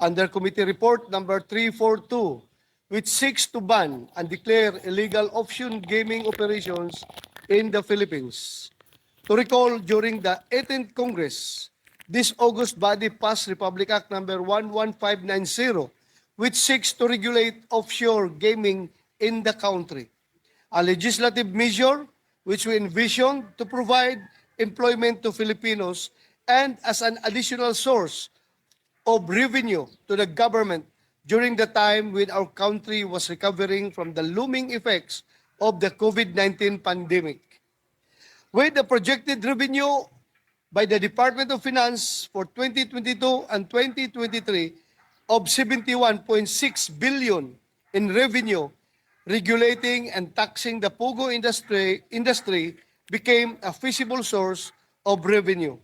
under Committee Report number 342, which seeks to ban and declare illegal option gaming operations in the Philippines. To recall, during the 18th Congress, this August body passed Republic Act number 11590, which seeks to regulate offshore gaming in the country. A legislative measure which we envision to provide employment to Filipinos and as an additional source of revenue to the government during the time when our country was recovering from the looming effects of the COVID-19 pandemic. With the projected revenue by the Department of Finance for 2022 and 2023 of 71.6 billion in revenue, regulating and taxing the Pugo industry became a feasible source of revenue.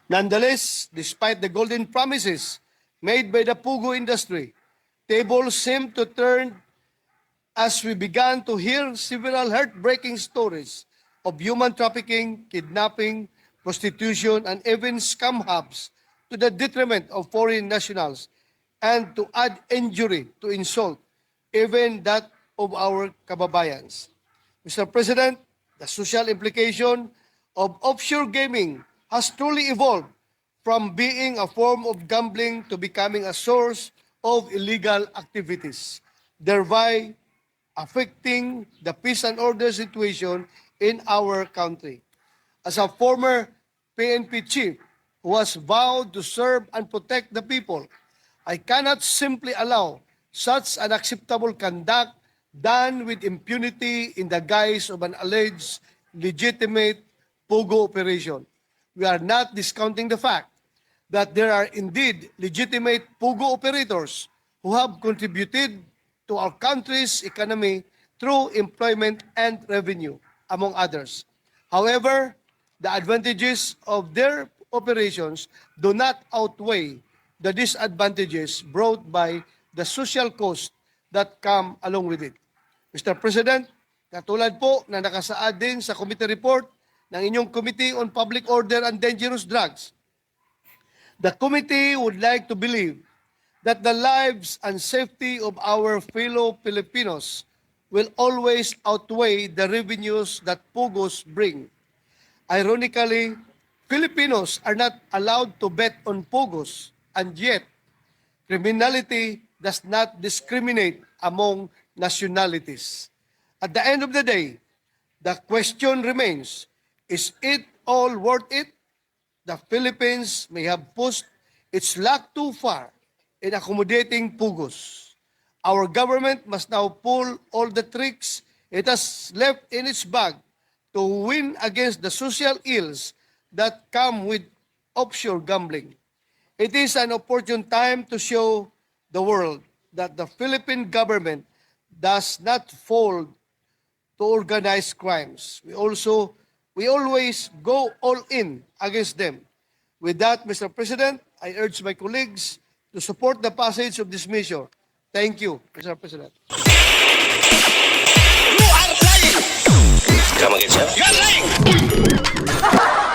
Nonetheless, despite the golden promises made by the Pugo industry, tables seemed to turn as we began to hear several heartbreaking stories of human trafficking, kidnapping, prostitution, and even scam hubs to the detriment of foreign nationals and to add injury to insult, even that of our kababayans. Mr. President, the social implication of offshore gaming has truly evolved from being a form of gambling to becoming a source of illegal activities, thereby affecting the peace and order situation in our country. As a former PNP chief who has vowed to serve and protect the people, I cannot simply allow such unacceptable conduct done with impunity in the guise of an alleged legitimate Pugo operation. We are not discounting the fact that there are indeed legitimate Pugo operators who have contributed to our country's economy through employment and revenue, among others. However, the advantages of their operations do not outweigh the disadvantages brought by the social cost that come along with it. Mr. President, katulad po na nakasaad din sa committee report ng inyong Committee on Public Order and Dangerous Drugs, the committee would like to believe that the lives and safety of our fellow Filipinos will always outweigh the revenues that Pugos bring. Ironically, Filipinos are not allowed to bet on Pugos, and yet criminality does not discriminate among nationalities. At the end of the day, the question remains, is it all worth it? The Philippines may have pushed its luck too far in accommodating Pugos. Our government must now pull all the tricks it has left in its bag to win against the social ills that come with offshore gambling. It is an opportune time to show the world that the Philippine government does not fall to organized crimes. We always go all in against them. With that, Mr. President, I urge my colleagues to support the passage of this measure. Thank you, Mr. President. You are lying! Come again, sir. You are lying!